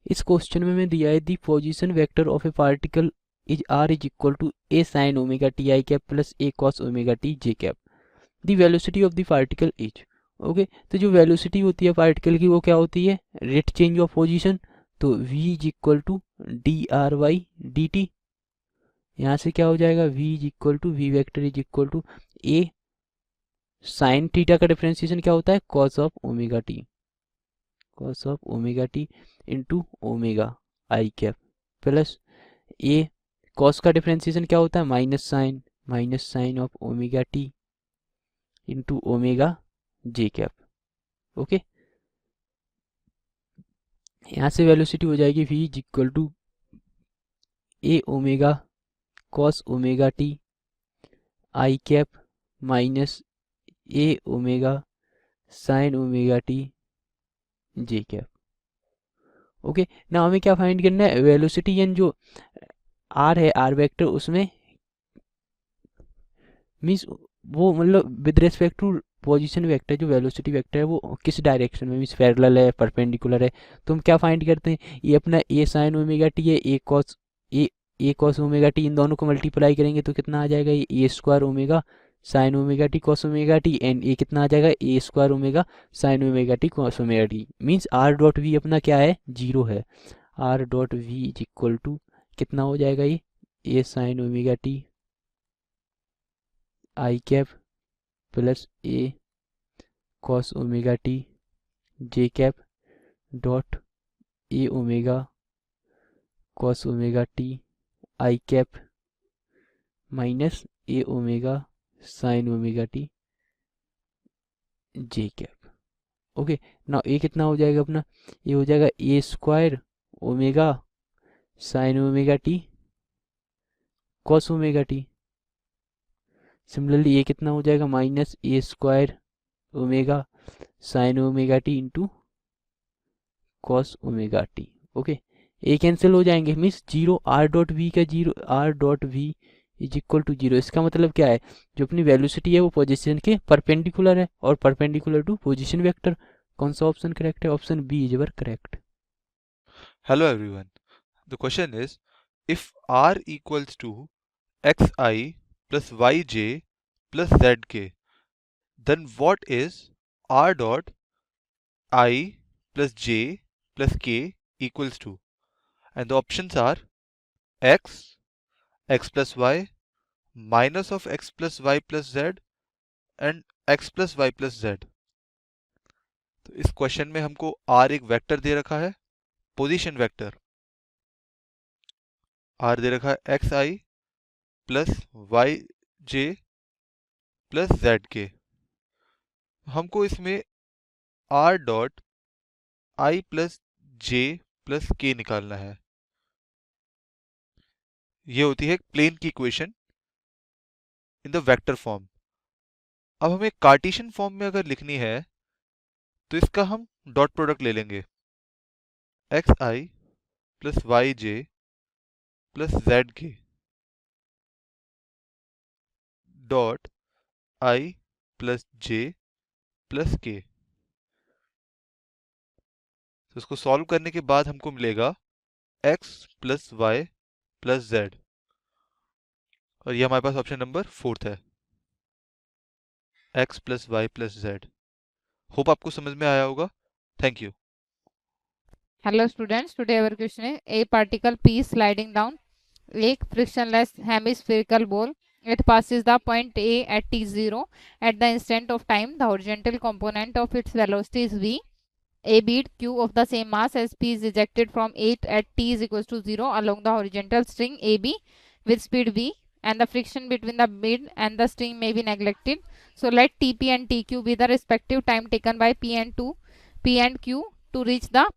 इस क्वेश्चन में दिया है the position vector of a particle is r is equal to A sine omega T I cap plus A cos omega T J cap. The velocity of the particle is, okay, तो जो velocity होती है particle की वो क्या होती है, rate change of position, तो v is equal to D R by D T. यहाँ से क्या हो जाएगा, v is equal to V vector is equal to A sine theta का डिफरेंशिएशन क्या होता है, cos of omega T, cos of omega T into omega I cap plus A cos का डिफरेंशिएशन क्या होता है, minus sine of omega T into omega J cap. Okay, यहाँ से वेलोसिटी हो जाएगी v is equal to A omega cos omega T I cap minus A omega sine omega T J cap. Okay, ना हमें क्या find करना है, velocity and जो आर है, आर वेक्टर, उसमें मीन्स वो मतलब with respect to position vector, जो वेलोसिटी वेक्टर है वो किस डायरेक्शन में, मीन्स पैरेलल है, परपेंडिकुलर है। तो हम क्या फाइंड करते हैं, ये अपना ए साइन ओमेगा टी है, ए कॉस ओमेगा टी, इन दोनों को मल्टीप्लाई करेंगे तो कितना आ जाएगा, ये a square omega sine omega T cos omega t, and ये कितना आ जाएगा, a square omega sine omega T cos omega t. Means r dot v अपना क्या है, जीरो है। R dot v is equal to कितना हो जाएगा, ये a sine omega T I cap plus A cos omega T J cap dot a omega cos omega T I cap minus A omega sine omega T J cap. Okay, ना a कितना हो जाएगा अपना, ये हो जाएगा a square omega sine omega T cos omega t. Similarly ये कितना हो जाएगा, minus a square omega sine omega T into cos omega t. Okay, a cancel हो जाएंगे, means zero, r dot v का zero, r dot v is equal to zero. इसका मतलब क्या है, जो अपनी वेलोसिटी है वो पोजीशन के परपेंडिकुलर है और परपेंडिकुलर टू पोजीशन वेक्टर। कौन सा ऑप्शन करेक्ट है, option B is were correct. Hello everyone. The question is, if r equals to xi plus yj plus zk, then what is r dot I plus j plus k equals to? And the options are x, x plus y, minus of x plus y plus z, and x plus y plus z. तो इस question में हमको r एक vector दे रखा है, position vector. r दे रखा है x आई plus Y जे plus Z के। हमको इसमें r dot I plus J plus के निकालना है। ये होती है प्लेन की equation in the vector form. अब हमें कार्टेशियन फॉर्म में अगर लिखनी है तो इसका हम डॉट प्रोडक्ट ले लेंगे, एक्स आई प्लस वाई जे प्लस जेड के dot I plus J plus के। तो इसको सॉल्व करने के बाद हमको मिलेगा x plus Y plus Z, और ये हमारे पास ऑप्शन नंबर 4 है, x plus Y plus Z. Hope आपको समझ में आया होगा। Thank you. Hello students, today our question is a particle P is sliding down a frictionless hemispherical ball. It passes the point A at t0. At the instant of time, the horizontal component of its velocity is v. A bead q of the same mass as P is ejected from it at t is equals to 0 along the horizontal string AB with speed v, and the friction between the bead and the string may be neglected. So let Tp and Tq be the respective time taken by P and Q to reach the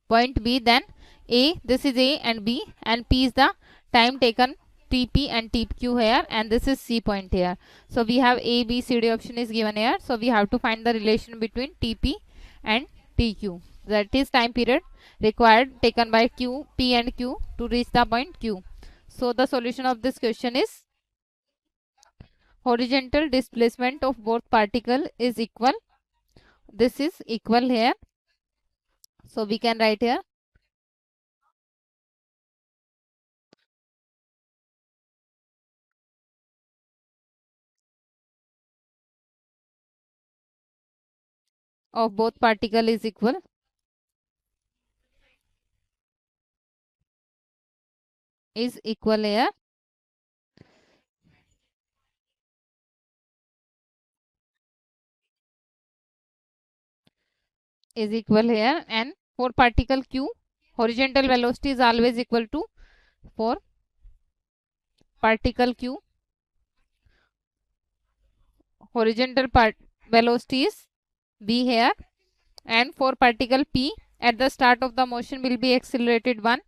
point B. Then A, this is A and B, and P is the time taken TP and TQ here, and this is C point here. So we have A, B, C, D option is given here. So we have to find the relation between TP and TQ. That is time period required taken by Q, P and Q to reach the point Q. So the solution of this question is horizontal displacement of both particle is equal. This is equal here. So we can write here of both particle is equal. Is equal here. Is equal here, and for particle q, horizontal velocity is always equal to, for particle q, horizontal velocity is v here, and for particle p, at the start of the motion will be accelerated 1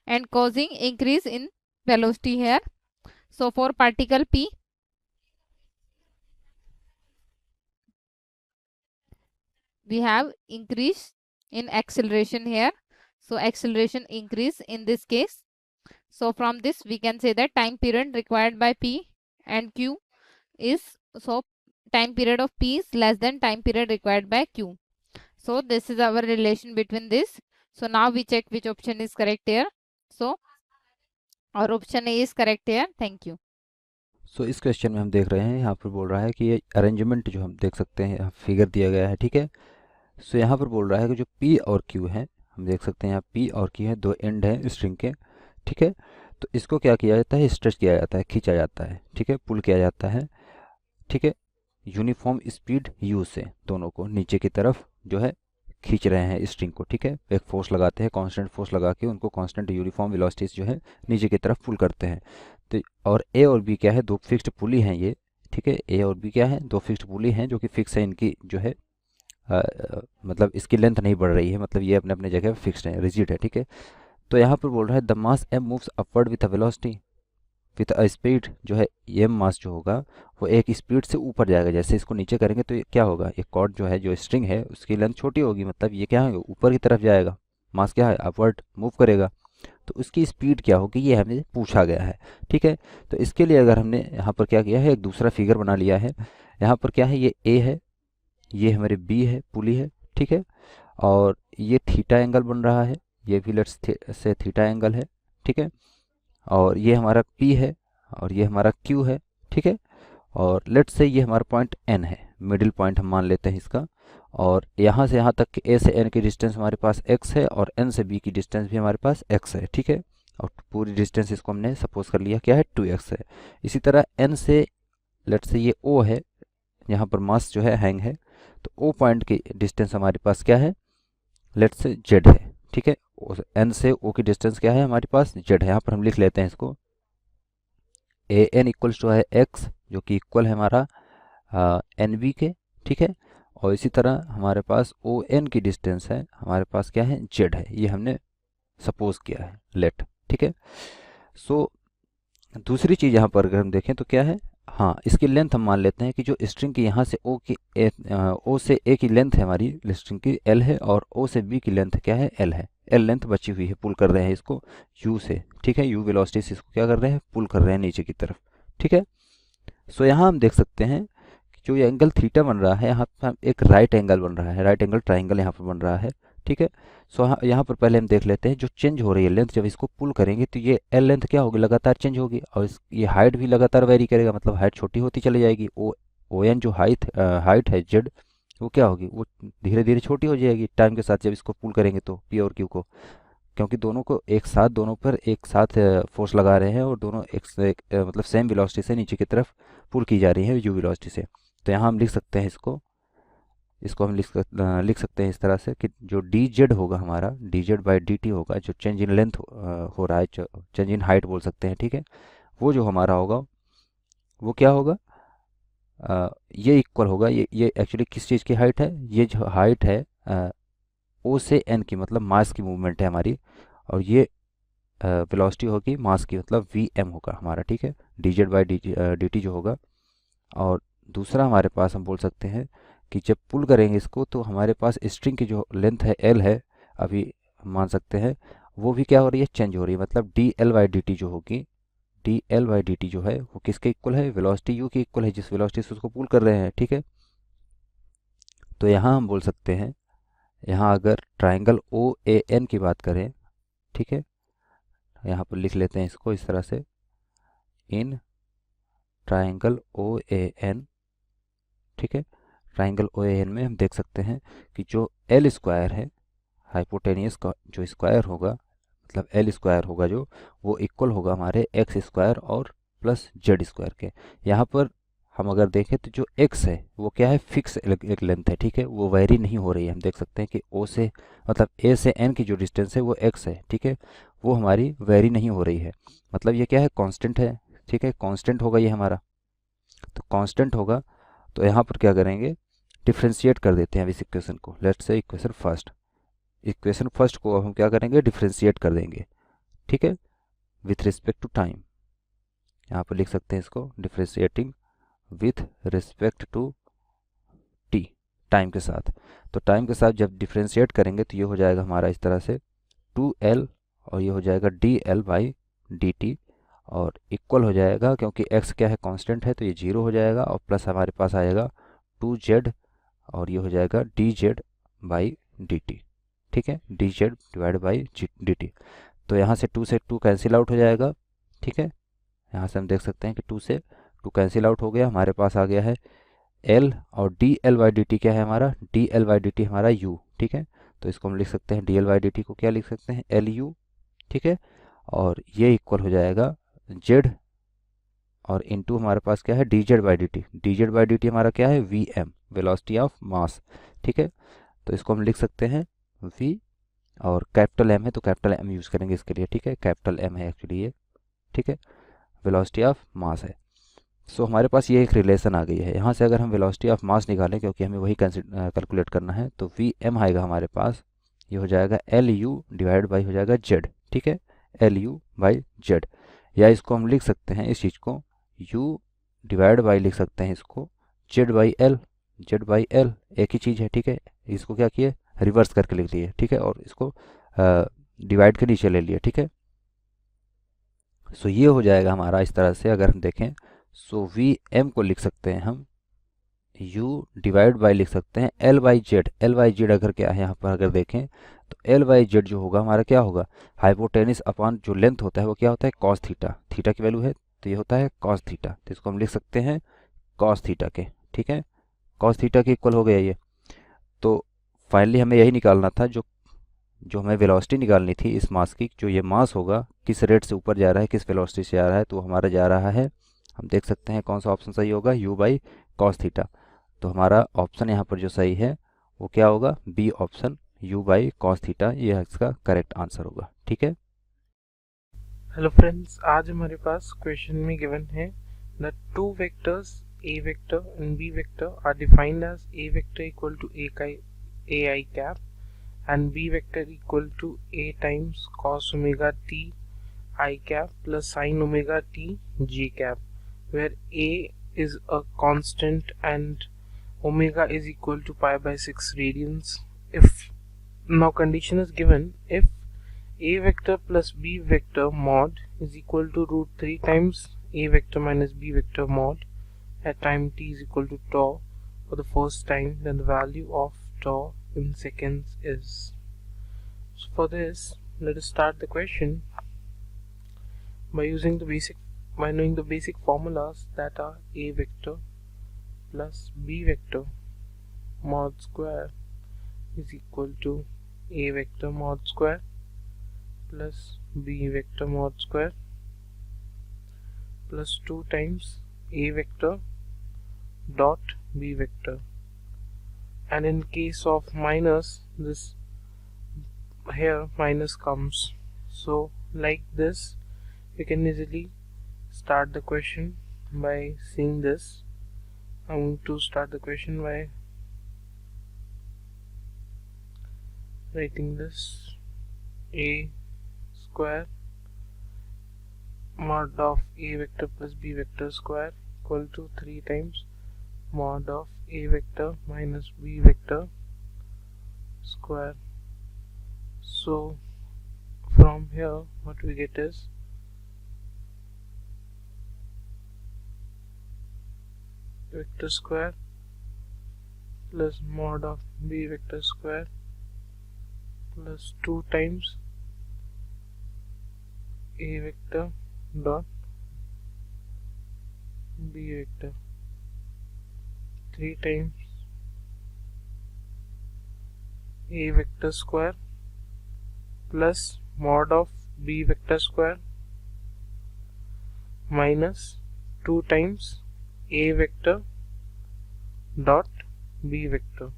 and causing increase in velocity here. So for particle p, we have increase in acceleration here. So acceleration increase in this case. So from this we can say that time period required by p and q is, so time period of p is less than time period required by q. So this is our relation between this. So now we check which option is correct here. So our option A is correct here. Thank you. सो इस question में हम देख रहे हैं, यहाँ पर बोल रहा है कि ये अरेंजमेंट जो हम देख सकते हैं, फिगर दिया गया है, ठीक है। सो यहाँ पर बोल रहा है कि जो P और Q है, हम देख सकते हैं यहाँ P और Q है, दो एंड हैं स्ट्रिंग के, ठीक है। तो इसको क्या किया जाता है, स्ट्रेच किया जाता है, खींचा जाता है, ठीक है, पुल किया जाता है, ठीक है। यूनिफॉर्म स्पीड U से दोनों को नीचे की तरफ जो है खींच रहे हैं स्ट्रिंग को, ठीक है। एक फोर्स लगाते हैं, कांस्टेंट फोर्स लगा के उनको कांस्टेंट यूनिफॉर्म वेलोसिटीज जो है नीचे की तरफ पुल करते हैं। तो और ए और बी क्या है, दो फिक्स्ड पुली हैं ये, ठीक है। ए और बी क्या है, दो फिक्स्ड पुली हैं जो कि फिक्स है, इनकी जो है मतलब इसकी लेंथ नहीं बढ़ रही है, मतलब ये अपने अपने जगह फिक्स्ड है, रिजिड है, ठीक है। तो यहाँ पर बोल रहा है the mass M moves upward with a velocity with a speed, जो है एम मास जो होगा वो एक स्पीड से ऊपर जाएगा। जैसे इसको नीचे करेंगे तो ये क्या होगा, एक कॉर्ड जो है, जो स्ट्रिंग है उसकी लेंथ छोटी होगी, मतलब ये क्या है, ऊपर की तरफ जाएगा, मास क्या है, अपवर्ड मूव करेगा। तो उसकी स्पीड क्या होगी, ये हमें पूछा गया है, ठीक है। तो इसके लिए अगर हमने यहाँ पर क्या किया है, एक दूसरा फिगर बना लिया है। यहाँ पर क्या है, ये ए है, ये हमारे बी है, पुली है, ठीक है। और ये थीटा एंगल बन रहा है, ये भी लेट्स से थीटा एंगल है, ठीक है। और ये हमारा P है और ये हमारा Q है, ठीक है। और लेट्स से ये हमारा पॉइंट N है, मिडिल पॉइंट हम मान लेते हैं इसका। और यहाँ से यहाँ तक A से N की डिस्टेंस हमारे पास x है और N से B की डिस्टेंस भी हमारे पास x है, ठीक है। और पूरी डिस्टेंस इसको हमने सपोज कर लिया क्या है, 2x है। इसी तरह N से लेट्स से ये O है, यहाँ पर मास जो है हैंग है, तो O पॉइंट की डिस्टेंस हमारे पास क्या है, लेट्स से Z है, ठीक है। N से O की डिस्टेंस क्या है हमारे पास, Z है। यहाँ पर हम लिख लेते हैं इसको, ए एन इक्वल्स टू है x, जो कि इक्वल है हमारा एन बी के, ठीक है। और इसी तरह हमारे पास ओ एन की डिस्टेंस है, हमारे पास क्या है, z है, ये हमने सपोज किया है, लेट, ठीक है। सो दूसरी चीज़ यहाँ पर अगर हम देखें तो क्या है, हाँ, इसकी लेंथ हम मान लेते हैं कि जो स्ट्रिंग की यहाँ से ओ से ए की लेंथ है हमारी स्ट्रिंग की एल है, और ओ से बी की लेंथ क्या है, एल है। एल लेंथ बची हुई है, पुल कर रहे हैं इसको यू से, ठीक है। यू वेलोसिटी से इसको क्या कर रहे हैं, पुल कर रहे हैं नीचे की तरफ, ठीक है। सो यहाँ हम देख सकते हैं कि जो ये एंगल थीटा बन रहा है, यहाँ पर एक राइट एंगल बन रहा है, राइट एंगल ट्राइंगल यहाँ पर बन रहा है, ठीक है। सो यहाँ पर पहले हम देख लेते हैं जो चेंज हो रही है लेंथ, जब इसको पुल करेंगे तो ये एल लेंथ क्या होगी, लगातार चेंज होगी, और ये हाइट भी लगातार वेरी करेगा, मतलब हाइट छोटी होती चली जाएगी। ओ एन जो हाइट है जेड, वो क्या होगी, वो धीरे धीरे छोटी हो जाएगी टाइम के साथ जब इसको पुल करेंगे तो पी और क्यू को, क्योंकि दोनों को एक साथ, दोनों पर एक साथ फोर्स लगा रहे हैं और दोनों मतलब सेम वेलोसिटी से नीचे की तरफ पुल की जा रही है यू वेलोसिटी से। तो यहाँ हम लिख सकते हैं इसको हम लिख सकते हैं इस तरह से कि जो डी जेड होगा हमारा, D Z by d T होगा, जो चेंज इन लेंथ हो रहा है, चेंज इन हाइट बोल सकते हैं, ठीक है। वो जो हमारा होगा वो क्या होगा, ये इक्वल होगा, ये एक्चुअली किस चीज़ की हाइट है, ये जो हाइट है ओ से एन की, मतलब मास की मूवमेंट है हमारी, और ये वेलोसिटी होगी मास की, मतलब वी एम होगा हमारा, ठीक है। D Z by d T जो होगा। और दूसरा हमारे पास हम बोल सकते हैं कि जब पुल करेंगे इसको तो हमारे पास स्ट्रिंग की जो लेंथ है एल है, अभी हम मान सकते हैं वो भी क्या हो रही है, चेंज हो रही है, मतलब D L by d T जो होगी, D L by d T जो है वो किसके इक्वल है, वेलोसिटी यू के इक्वल है, जिस वेलोसिटी से उसको पुल कर रहे हैं, ठीक है। तो यहाँ हम बोल सकते हैं, यहाँ अगर ट्राइंगल ओ ए एन की बात करें, ठीक है, यहाँ पर लिख लेते हैं इसको इस तरह से, in triangle O A N, ठीक है, ट्राइंगल OAN में हम देख सकते हैं कि जो एल स्क्वायर है, हाइपोटेनियस का जो स्क्वायर होगा, मतलब एल स्क्वायर होगा जो, वो इक्वल होगा हमारे एक्स स्क्वायर और प्लस जेड स्क्वायर के। यहाँ पर हम अगर देखें तो जो एक्स है वो क्या है, फिक्स एक लेंथ है, ठीक है, वो वेरी नहीं हो रही है। हम देख सकते हैं कि ओ से मतलब ए से एन की जो डिस्टेंस है वो एक्स है, ठीक है, वो हमारी वेरी नहीं हो रही है। मतलब ये क्या है, कांस्टेंट है, ठीक है, कांस्टेंट होगा ये हमारा। तो कांस्टेंट होगा तो यहाँ पर क्या करेंगे, डिफ्रेंशिएट कर देते हैं अब इस इक्वेशन को। लेट्स से इक्वेशन फर्स्ट को अब हम क्या करेंगे, डिफ्रेंशिएट कर देंगे, ठीक है, विथ रिस्पेक्ट टू टाइम। यहाँ पर लिख सकते हैं इसको differentiating with respect to T, time के साथ। तो टाइम के साथ जब डिफ्रेंशिएट करेंगे तो ये हो जाएगा हमारा इस तरह से 2L, और ये हो जाएगा dL/dt, और इक्वल हो जाएगा, क्योंकि x क्या है, कांस्टेंट है, तो ये 0 हो जाएगा, और प्लस हमारे पास आएगा 2Z, और ये हो जाएगा dZ/dt, ठीक है, dZ/dt। तो यहाँ से 2 से 2 कैंसिल आउट हो जाएगा, ठीक है, यहाँ से हम देख सकते हैं कि 2 से 2 कैंसिल आउट हो गया, हमारे पास आ गया है L, और dL/dt क्या है हमारा, dL/dt हमारा u, ठीक है, तो इसको हम लिख सकते हैं dL/dt को क्या लिख सकते हैं, LU, ठीक है, और ये इक्वल हो जाएगा Z, और इनटू हमारे पास क्या है, dZ/dt हमारा क्या है, Vm, वेलोसिटी ऑफ मास, ठीक है, तो इसको हम लिख सकते हैं V, और कैपिटल M है तो कैपिटल M यूज़ करेंगे इसके लिए, ठीक है, कैपिटल M है एक्चुअली ये, ठीक है, वेलोसिटी ऑफ मास है। सो हमारे पास ये एक रिलेशन आ गई है। यहाँ से अगर हम वेलोसिटी ऑफ मास निकालें, क्योंकि हमें वही कैलकुलेट करना है, तो Vm आएगा हमारे पास, ये हो जाएगा LU डिवाइड बाई हो जाएगा Z, ठीक है, LU/Z, या इसको हम लिख सकते हैं इस चीज़ को U डिवाइड बाई लिख सकते हैं इसको Z/L, Z/L एक ही चीज़ है, ठीक है, इसको क्या किए, रिवर्स करके लिख लिए, ठीक है, और इसको डिवाइड के नीचे ले लिए, ठीक है। सो ये हो जाएगा हमारा इस तरह से, अगर हम देखें सो Vm को लिख सकते हैं हम U डिवाइड बाई लिख सकते हैं L/Z अगर क्या है यहाँ पर अगर देखें तो L/Z जो होगा हमारा क्या होगा, हाइपोटेनिस अपॉन जो लेंथ होता है वो क्या होता है, कॉस थीटा, थीटा की वैल्यू है तो ये होता है कॉस थीटा, तो इसको हम लिख सकते हैं कॉस थीटा के, ठीक है, कॉस थीटा के इक्वल हो गया ये। तो फाइनली हमें यही निकालना था, जो जो हमें वेलोसिटी निकालनी थी इस मास की, जो ये मास होगा किस रेट से ऊपर जा रहा है, किस वेलोसिटी से जा रहा है, तो हमारा जा रहा है, हम देख सकते हैं कौन सा ऑप्शन सही होगा, U/cos थीटा। तो हमारा ऑप्शन यहाँ पर जो सही है वो क्या होगा, बी ऑप्शन U/cos थीटा, ये इसका करेक्ट आंसर होगा, ठीक है। हेलो फ्रेंड्स, आज हमारे पास क्वेश्चन में गिवन है the two vectors a vector and b vector are defined as a vector equal to ai cap and b vector equal to a times cos omega t I cap plus sin omega t j cap, where a is a constant and omega is equal to pi/6 radians. If now condition is given, if a vector plus b vector mod is equal to √3 times a vector minus b vector mod at time t is equal to tau for the first time, then the value of tau in seconds is. So for this, let us start the question by knowing the basic formulas that are a vector plus b vector mod square is equal to a vector mod square plus b vector mod square plus 2 times a vector dot b vector, and in case of minus, this here minus comes, so like this we can easily start the question by seeing this. I'm going to start the question by writing this a square mod of a vector plus b vector square equal to 3 times mod of a vector minus b vector square. So from here what we get is vector square plus mod of b vector square plus 2 times a vector dot b vector, 3 times a vector square plus mod of b vector square minus 2 times a vector dot b vector.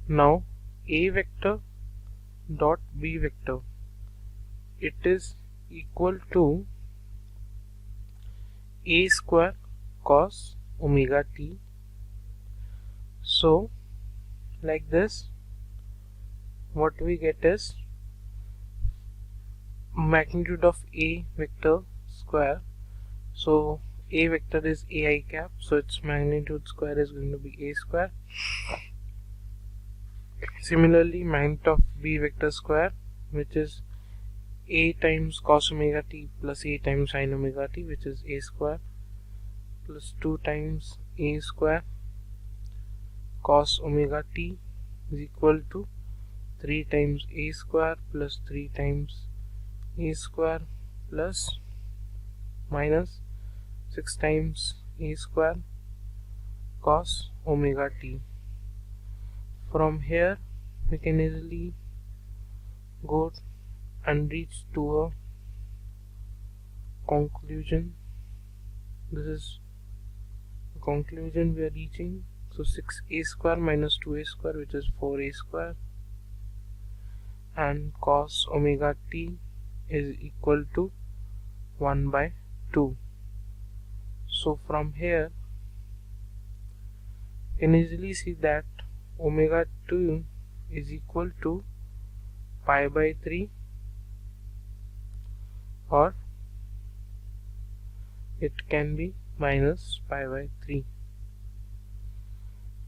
Now a vector dot b vector, it is equal to a square cos omega t. So like this, what we get is magnitude of a vector square. So a vector is ai cap, so its magnitude square is going to be a square. Similarly, magnitude of b vector square, which is a times cos omega t plus a times sin omega t, which is a square, plus 2 times a square cos omega t is equal to 3 times a square plus 3 times a square plus minus 6 times a square cos omega t. From here we can easily go and reach to a conclusion. This is the conclusion we are reaching. So 6a square minus 2a square, which is 4a square, and cos omega t is equal to 1 by 2. So from here you can easily see that omega 2 is equal to pi by 3, or it can be minus pi by 3.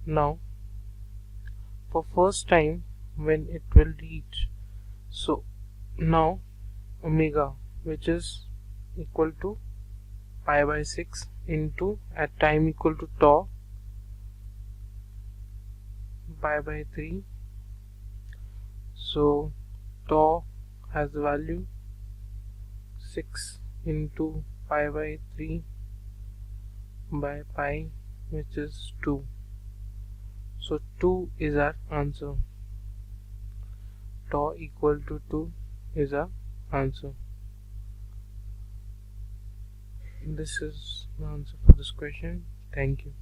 Now for first time when it will reach, so now omega, which is equal to pi by 6 into at time equal to tau pi by 3. So tau has the value 6 into pi by 3 by pi, which is 2. So 2 is our answer. Tau equal to 2 is our answer. This is the answer for this question. Thank you.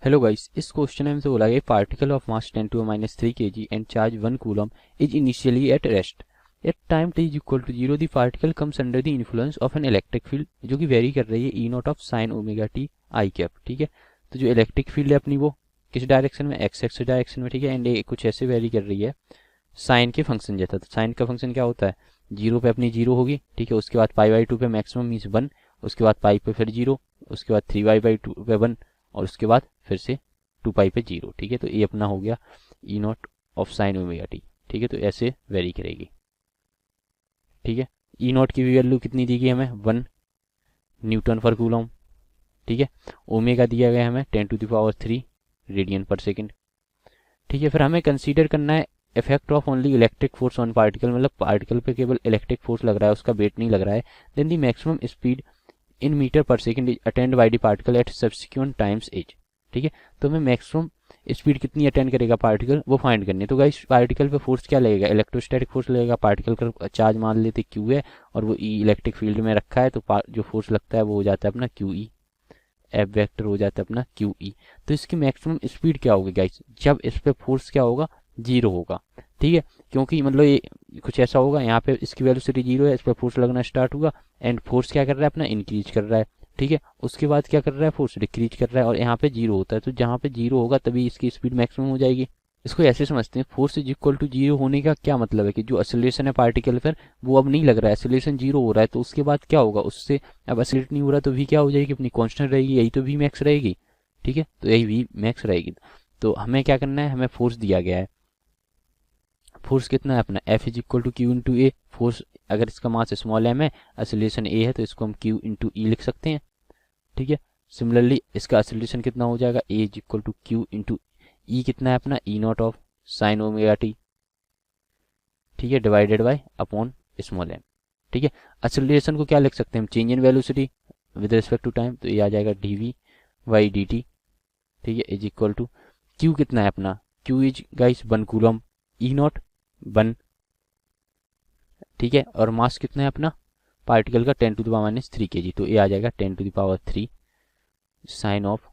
Hello guys, इस question में हमसे बोला गया particle of mass 10 to the -3 kg and charge 1 coulomb is initially at rest at time t is equal to 0 the particle comes under the influence of an electric field जो कि vary कर रही है e naught of sine omega T I cap. ठीक है, तो जो electric field है अपनी वो किस डायरेक्शन में, एक्स एक्स डायरेक्शन में. ठीक है, एंड ये कुछ ऐसे वेरी कर रही है साइन के फंक्शन जैसा. तो साइन का फंक्शन क्या होता है, 0 पे अपनी 0 होगी. ठीक है, उसके बाद पाई बाई 2 पे मैक्सिमम मीन्स 1, उसके बाद पाई पे फिर 0, उसके बाद 3y बाई 2 पे 1, और उसके बाद फिर से 2 पाई पे 0. ठीक है, तो ये अपना हो गया e naught of sine omega t. ठीक है, तो ऐसे वेरी करेगी. ठीक है, ई नॉट की वैल्यू कितनी दी गई हमें, 1 न्यूटन पर कूलम. ठीक है, ओमेगा दिया गया हमें 10 to the power 3 रेडियन पर सेकेंड. ठीक है, फिर हमें कंसीडर करना है effect of only electric force on particle, मतलब पार्टिकल पे केवल इलेक्ट्रिक फोर्स लग रहा है, उसका वेट नहीं लग रहा है. Then the maximum speed in metre per second is attained by the particle at subsequent times as. ठीक है, तो हमें मैक्सिमम स्पीड कितनी अटेंड करेगा पार्टिकल वो फाइंड करनी है. तो गाइस पार्टिकल पे फोर्स क्या लगेगा, इलेक्ट्रोस्टैटिक फोर्स लगेगा. पार्टिकल का चार्ज मान लेते क्यू है और वो ई इलेक्ट्रिक फील्ड में रखा है, तो जो फोर्स लगता है वो हो जाता है अपना क्यू ई, एफ वेक्टर हो जाता है अपना क्यू ई. तो इसकी मैक्सिमम स्पीड क्या होगी गाइस, जब इस पे फोर्स क्या होगा, 0 होगा. ठीक है, क्योंकि मतलब ये कुछ ऐसा होगा, यहाँ पे इसकी वेलोसिटी 0 है, इस पर फोर्स लगना स्टार्ट हुआ एंड फोर्स क्या कर रहा है अपना इंक्रीज कर रहा है. ठीक है, उसके बाद क्या कर रहा है, फोर्स डिक्रीज कर रहा है और यहाँ पे 0 होता है. तो जहाँ पे 0 होगा तभी इसकी स्पीड मैक्सिमम हो जाएगी. इसको ऐसे समझते हैं, फोर्स इज इक्वल टू 0 होने का क्या मतलब है कि जो एक्सेलरेशन है पार्टिकल पर वो अब नहीं लग रहा है, एक्सेलरेशन 0 हो रहा है. तो उसके बाद क्या होगा, उससे अब एक्सेलरेट नहीं हो रहा तो वी क्या हो जाएगी, अपनी कांस्टेंट रहेगी, यही तो वी मैक्स रहेगी. ठीक है, तो यही वी मैक्स रहेगी. तो हमें क्या करना है, हमें फोर्स दिया गया है. फोर्स कितना है अपना, F is equal to Q into A. Force अगर इसका मास स्मॉल एम है, एक्सेलरेशन ए है, तो इसको हम क्यू इंटू ई लिख सकते हैं. ठीक है, सिमिलरली इसका एक्सेलरेशन कितना हो जाएगा, a is equal to Q into e. कितना है अपना, e naught of sine omega t. ठीक है, divided by upon small m. ठीक है, एक्सेलरेशन को क्या लिख सकते हैं हम, change in velocity with respect to time. तो ये आ जाएगा d v by d t. ठीक है, इज इक्वल टू क्यू कितना है अपना, q is guys 1 coulomb, e naught 1, ठीक है, और मास कितना है अपना पार्टिकल का 10⁻³ kg, तो ये आ जाएगा 10⁻³ साइन ऑफ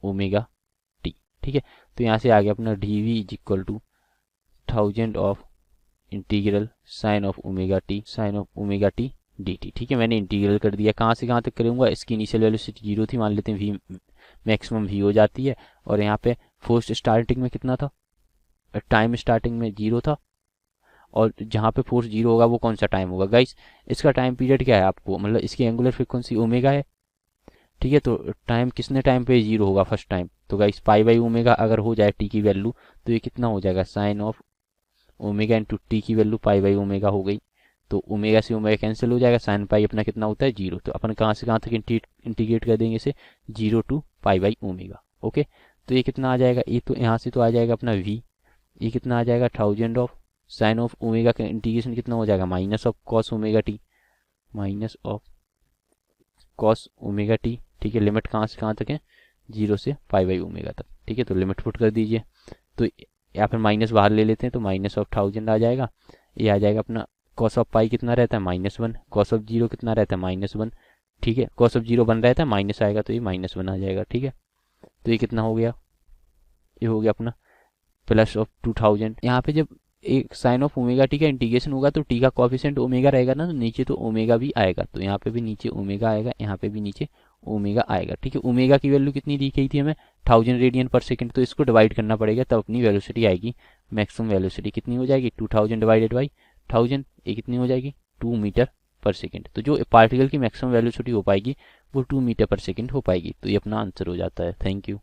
ओमेगा टी, ठीक है। तो यहाँ से आ गया अपना dv is equal to 1000 of integral sine of omega T dt, ठीक है। मैंने इंटीग्रल कर दिया, कहाँ से कहाँ तक करूँगा, इसकी इनिशियल वेलोसिटी 0 थी, मान लेते हैं v मैक्सिमम v हो जाती है, और यहाँ पे फोर्स स्टार्टिंग में कितना था, टाइम स्टार्टिंग में 0 था, और जहाँ पे फोर्स 0 होगा वो कौन सा टाइम होगा गाइस, इसका टाइम पीरियड क्या है आपको, मतलब इसकी एंगुलर फ्रीक्वेंसी ओमेगा है, ठीक है। तो टाइम किसने टाइम पे 0 होगा फर्स्ट टाइम, तो गाइस π/ओमेगा अगर हो जाए टी की वैल्यू, तो ये कितना हो जाएगा sine of omega into T की वैल्यू π/ओमेगा हो गई, तो ओमेगा से ओमेगा कैंसिल हो जाएगा, साइन पाई अपना कितना होता है 0, तो अपन कहाँ से कहाँ तक इंटीग्रेट कर देंगे इसे 0 to π/ओमेगा, ओके। तो ये कितना आ जाएगा, ये तो यहाँ से तो आ जाएगा अपना v, ये कितना आ जाएगा 1000 ऑफ साइन ऑफ ओमेगा का इंटीग्रेशन कितना हो जाएगा minus of cos omega T, minus of cos omega t, ठीक है। लिमिट कहाँ से कहाँ तक है 0 से π/ओमेगा तक, ठीक है। तो लिमिट पुट कर दीजिए, तो या फिर माइनस बाहर ले लेते हैं, तो माइनस ऑफ 1000 आ जाएगा, ये आ जाएगा अपना कॉस ऑफ पाई कितना रहता है -1, कॉस ऑफ 0 कितना रहता है -1, ठीक है। कॉस ऑफ 0 1 रहता है, माइनस आएगा तो ये -1 आ जाएगा, ठीक है। तो ये कितना हो गया, ये हो गया अपना प्लस ऑफ 2000। यहाँ पे जब एक साइन ऑफ ओमेगा टी का इंटीग्रेशन होगा तो टी का कोएफिशिएंट ओमेगा रहेगा ना, तो नीचे तो ओमेगा भी आएगा, तो यहाँ पे भी नीचे ओमेगा आएगा, यहाँ पे भी नीचे ओमेगा आएगा, ठीक है। ओमेगा की वैल्यू कितनी दी गई थी हमें 1000 रेडियन पर सेकंड, तो इसको डिवाइड करना पड़ेगा तब अपनी वेलोसिटी आएगी, मैक्सिमम वेलोसिटी कितनी हो जाएगी 2000 डिवाइडेड बाई 1000, ये कितनी हो जाएगी 2 मीटर पर सेकंड। तो जो पार्टिकल की मैक्सिमम वेलोसिटी हो पाएगी वो 2 मीटर पर सेकंड हो पाएगी, तो ये अपना आंसर हो जाता है। Thank you.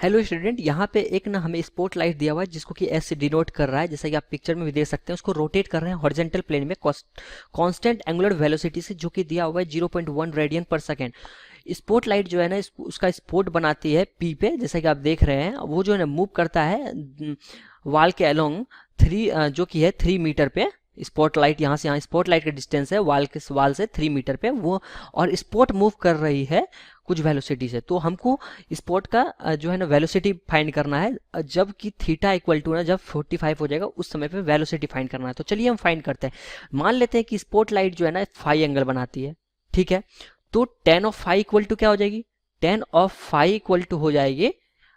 हेलो स्टूडेंट, यहाँ पे एक ना हमें स्पॉट लाइट दिया हुआ है जिसको कि एस से डिनोट कर रहा है, जैसा कि आप पिक्चर में भी देख सकते हैं। उसको रोटेट कर रहे हैं हॉरिजॉन्टल प्लेन में कांस्टेंट एंगुलर वेलोसिटी से, जो कि दिया हुआ है 0.1 रेडियन पर सेकेंड। स्पॉट लाइट जो है ना उसका स्पॉट बनाती है पी पे, जैसा कि आप देख रहे हैं। वो जो है ना मूव करता है वाल के अलोंग 3 जो कि है 3 मीटर पे। स्पॉट लाइट यहाँ से यहाँ स्पॉट लाइट का डिस्टेंस है वाल से 3 मीटर पे वो, और स्पॉट मूव कर रही है कुछ वेलोसिटी से। तो हमको स्पॉट का जो है ना वेलोसिटी फाइंड करना है, जब कि थीटा इक्वल टू ना जब 45 हो जाएगा उस समय पे वेलोसिटी फाइंड करना है। तो चलिए हम फाइंड करते हैं। मान लेते हैं कि स्पॉट लाइट जो है ना फाई एंगल बनाती है, ठीक है। तो tan of phi equal to क्या हो जाएगी, tan of phi equal to हो जाएगी,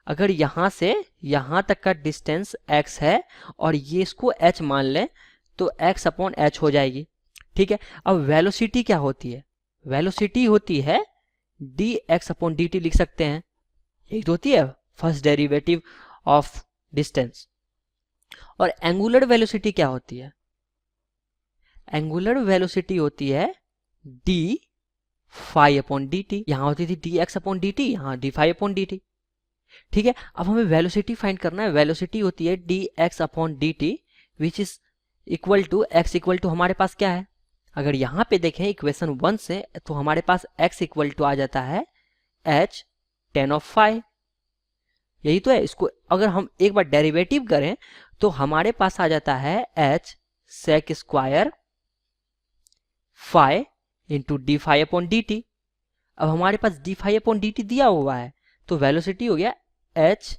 अगर यहाँ से यहाँ तक का डिस्टेंस x है और ये इसको h मान लें तो x/h हो जाएगी, ठीक है। अब वेलोसिटी क्या होती है, वेलोसिटी होती है dx/dt, लिख सकते हैं, यही तो होती है फर्स्ट डेरिवेटिव ऑफ डिस्टेंस। और एंगुलर वेलोसिटी क्या होती है, एंगुलर वेलोसिटी होती है d∅/dt, यहाँ होती थी dx/dt, यहाँ d∅/dt, ठीक है। अब हमें वेलोसिटी फाइंड करना है, वेलोसिटी होती है dx/dt which is equal to x equal to हमारे पास क्या है, अगर यहाँ पे देखें इक्वेशन 1 से तो हमारे पास x इक्वल टू आ जाता है h tan ऑफ फाई, यही तो है। इसको अगर हम एक बार डेरिवेटिव करें तो हमारे पास आ जाता है h sec square phi into d∅/dt। अब हमारे पास d∅/dt दिया हुआ है तो वेलोसिटी हो गया h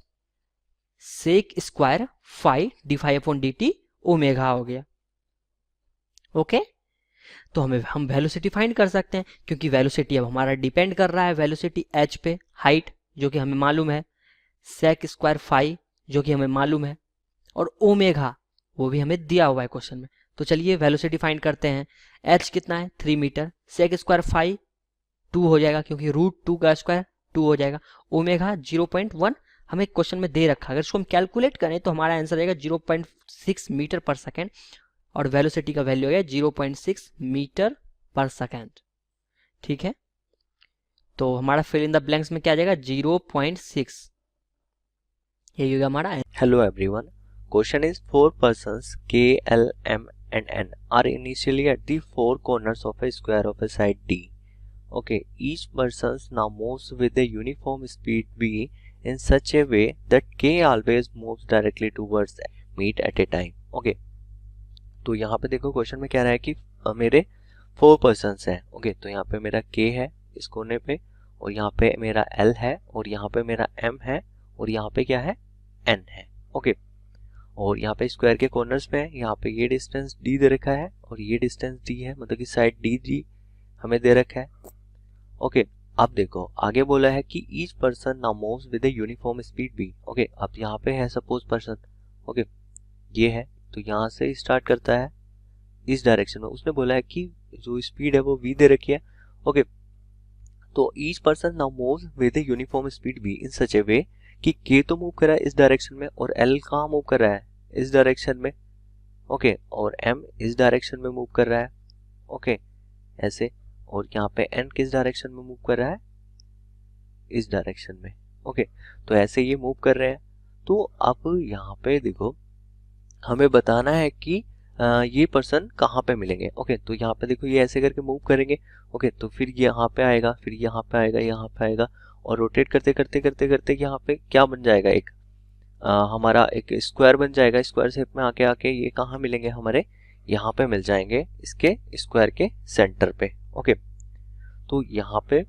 sec square phi d∅/dt omega हो गया, ओके। तो हम वेलोसिटी फाइंड कर सकते हैं, क्योंकि वेलोसिटी अब हमारा डिपेंड कर रहा है वेलोसिटी h पे, हाइट जो कि हमें मालूम है, sec स्क्वायर फाई जो कि हमें मालूम है, और ओमेगा वो भी हमें दिया हुआ है क्वेश्चन में। तो चलिए वेलोसिटी फाइंड करते हैं। h कितना है 3 मीटर, sec स्क्वायर फाई 2 हो जाएगा क्योंकि √2 का स्क्वायर 2 हो जाएगा, ओमेगा 0.1 हमें क्वेश्चन में दे रखा है। अगर इसको हम कैलकुलेट करें तो हमारा आंसर आएगा 0.6 मीटर पर सेकेंड, और वेलोसिटी का वैल्यू है 0.6 मीटर पर सेकेंड, ठीक है। तो हमारा फिल इन द ब्लैंक्स में क्या आ जाएगा 0.6, यही होगा हमारा। Hello everyone. Question is 4 persons K, L, M and N are initially at the 4 corners of a square of a side D. Okay, each person now moves with a uniform speed V in such a way that K always moves directly towards meet at a time. Okay, तो यहाँ पे देखो question में कह रहा है कि मेरे 4 पर्सन्स हैं। ओके, तो यहाँ पे मेरा K है इस कोने पे और यहाँ पे मेरा L है और यहाँ पे मेरा M है और यहाँ पे क्या है N है। ओके, और यहाँ पे स्क्वायर के कॉर्नर्स पे है, यहाँ पे ये डिस्टेंस D दे रखा है और ये डिस्टेंस D है, मतलब कि साइड D हमें दे रखा है। ओके, अब देखो आगे बोला है कि each person now moves with a uniform speed v। Okay, अब यहाँ पे है सपोज पर्सन, ओके ये है, तो यहाँ से स्टार्ट करता है इस डायरेक्शन में। उसने बोला है कि जो स्पीड है वो v दे रखी है। ओके, तो each person now moves with a uniform speed v इन सच ए वे कि k तो मूव कर रहा है इस डायरेक्शन में और l कहाँ मूव कर रहा है, इस डायरेक्शन में। ओके, और m इस डायरेक्शन में मूव कर रहा है। ओके, ऐसे, और यहाँ पे n किस डायरेक्शन में मूव कर रहा है, इस डायरेक्शन में। ओके, तो ऐसे ये मूव कर रहे हैं। तो अब यहाँ पे देखो हमें बताना है कि ये पर्सन कहाँ पे मिलेंगे। ओके, तो यहाँ पे देखो ये ऐसे करके मूव करेंगे। ओके, तो फिर ये यहाँ पे आएगा, फिर यहाँ पे आएगा, यहाँ पे आएगा, और रोटेट करते करते करते करते यहाँ पे क्या बन जाएगा, एक हमारा एक स्क्वायर बन जाएगा। स्क्वायर शेप में आके आके ये कहाँ मिलेंगे, हमारे यहाँ पे मिल जाएंगे, इसके स्क्वायर के सेंटर पे। ओके, तो यहाँ पे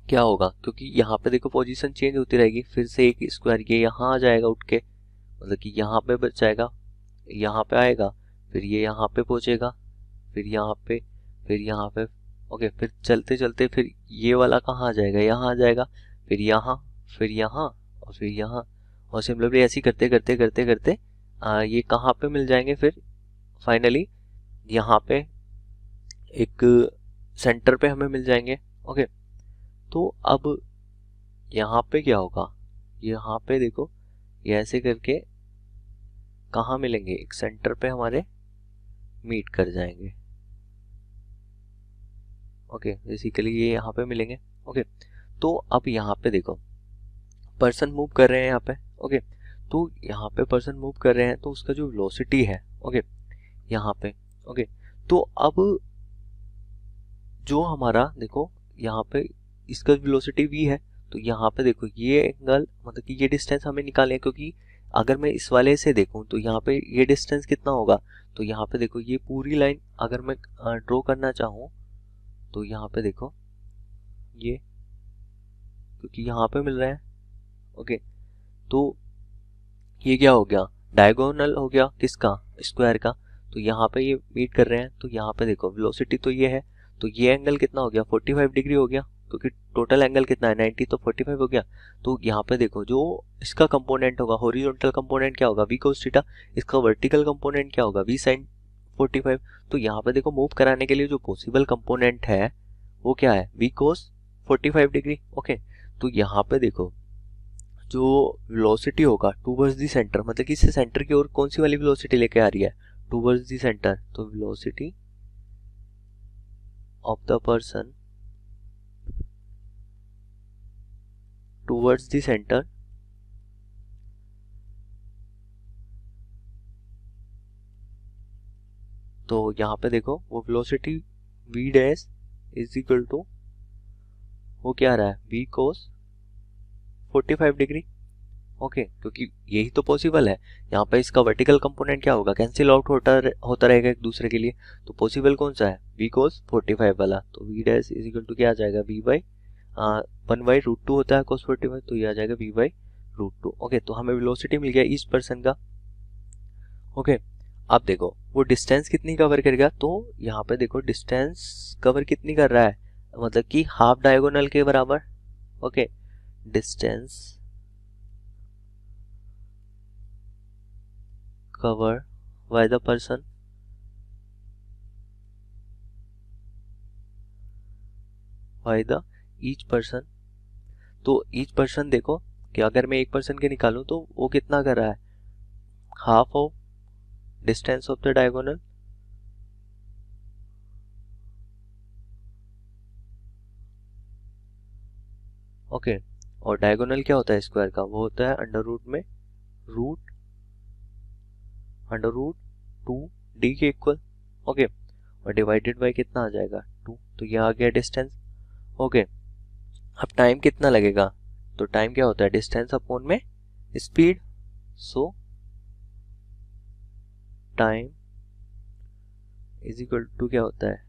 क्या होगा, क्योंकि यहाँ पे देखो पोजीशन चेंज होती रहेगी, फिर से एक स्क्वायर ये यहाँ आ जाएगा उठ के, मतलब कि यहाँ पे बच जाएगा, यहाँ पे आएगा, फिर ये यहाँ पे पहुंचेगा, फिर यहाँ पे, फिर यहाँ पे। ओके, फिर चलते चलते फिर ये वाला कहाँ आ जाएगा, यहाँ आ जाएगा, फिर यहाँ, फिर यहाँ, और फिर यहाँ, और सिमिलरली ऐसे करते करते करते करते ये कहाँ पे मिल जाएंगे, फिर फाइनली यहाँ पे एक सेंटर पे हमें मिल जाएंगे। ओके, तो अब यहाँ पे क्या होगा, यहाँ पे देखो ये ऐसे करके कहाँ मिलेंगे, एक सेंटर पे हमारे मीट कर जाएंगे। ओके, बेसिकली ये यहाँ पे मिलेंगे। ओके, तो अब यहाँ पे देखो पर्सन मूव कर रहे हैं यहाँ पे। ओके, तो यहाँ पे पर्सन मूव कर रहे हैं, तो उसका जो वेलोसिटी है, ओके यहाँ पे, ओके तो अब जो हमारा देखो यहाँ पे इसका वेलोसिटी v है, तो यहाँ पे देखो ये एंगल, मतलब कि ये डिस्टेंस हमें निकालना है, क्योंकि अगर मैं इस वाले से देखूं तो यहाँ पे ये डिस्टेंस कितना होगा, तो यहाँ पे देखो ये पूरी लाइन अगर मैं ड्रॉ करना चाहूँ तो यहाँ पे देखो ये, क्योंकि यहाँ पे मिल रहा है। ओके, तो ये क्या हो गया, डायगोनल हो गया किसका, स्क्वायर का। तो यहाँ पे ये मीट कर रहे हैं, तो यहाँ पे देखो वेलोसिटी तो ये है, तो ये एंगल कितना हो गया, 45 डिग्री हो गया, क्योंकि टोटल एंगल कितना है 90, तो 45 हो गया। तो यहाँ पे देखो जो इसका कंपोनेंट होगा, हॉरिजॉन्टल कंपोनेंट क्या होगा, v cos थीटा, इसका वर्टिकल कंपोनेंट क्या होगा, v sin 45। तो यहाँ पे देखो मूव कराने के लिए जो पॉसिबल कंपोनेंट है वो क्या है, v cos 45 डिग्री। ओके, तो यहाँ पे देखो जो वेलोसिटी होगा टूवर्ड्स दी सेंटर, मतलब कि इससे सेंटर की ओर कौन सी वाली वेलोसिटी लेके आ रही है, टूवर्ड्स दी सेंटर, तो velocity of the person towards the centre तो यहाँ पे देखो वो velocity v dash is equal to वो क्या आ रहा है, v cos 45 डिग्री। ओके, क्योंकि यही तो पॉसिबल है, यहाँ पे इसका वर्टिकल कंपोनेंट क्या होगा, कैंसिल आउट होता रहेगा एक दूसरे के लिए, तो पॉसिबल कौन सा है, v cos 45 वाला, तो v dash is equal to क्या आ जाएगा, v बाई 1/√2 होता है cos 45, तो ये आ जाएगा v/√2। ओके, तो हमें वेलोसिटी मिल गया ईच पर्सन का। ओके, अब देखो वो डिस्टेंस कितनी कवर करेगा, तो यहाँ पे देखो डिस्टेंस कवर कितनी कर रहा है, मतलब कि हाफ डायगोनल के बराबर। Okay, distance covered by the person by the each person। तो each person देखो कि अगर मैं एक पर्सन के निकालूं तो वो कितना कर रहा है, half of distance of the diagonal. Okay, और डायगोनल क्या होता है स्क्वायर का, वो होता है अंडर रूट 2 d के इक्वल। ओके, और डिवाइडेड बाय कितना आ जाएगा 2, तो ये आ गया डिस्टेंस। ओके, अब टाइम कितना लगेगा, तो टाइम क्या होता है, डिस्टेंस अपॉन में speed, so time is equal to क्या होता है,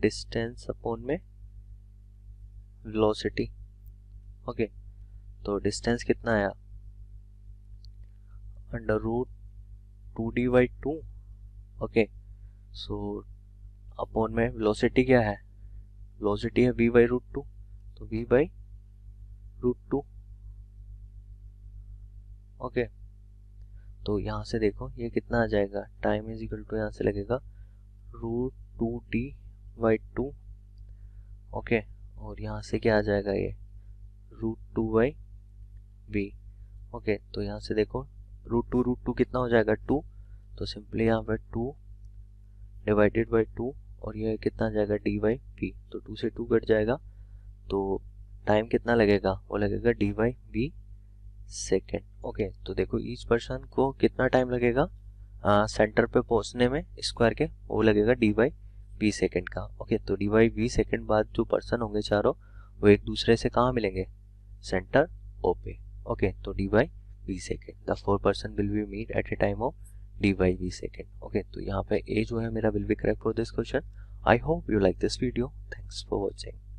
डिस्टेंस अपॉन में वेलोसिटी। ओके, तो डिस्टेंस कितना आया, under root 2d/2। Okay, so upon में वेलोसिटी क्या है, वेलोसिटी है v/√2, तो v/√2। ओके, तो यहाँ से देखो ये कितना आ जाएगा, टाइम इज इक्वल टू यहाँ से लगेगा √2d/2। ओके, और यहाँ से क्या आ जाएगा, ये √2/v। ओके, तो यहाँ से देखो √2 कितना हो जाएगा 2, तो सिंपली यहाँ पर 2 डिवाइडेड बाई 2, और ये कितना आ जाएगा d/v, तो 2 से 2 कट जाएगा, तो टाइम कितना लगेगा, वो लगेगा d/v सेकेंड। ओके, तो देखो ईच पर्सन को कितना टाइम लगेगा सेंटर पे पहुंचने में स्क्वायर के, वो लगेगा d/v सेकेंड का। ओके, तो d/v सेकेंड बाद जो पर्सन होंगे चारों, वो एक दूसरे से कहाँ मिलेंगे, सेंटर ओ पे। ओके, तो d/v second, the 4 person will be meet at a time of d/v second. Okay, तो यहाँ पे ए जो है मेरा will be correct for this question. I hope you like this video, thanks for watching.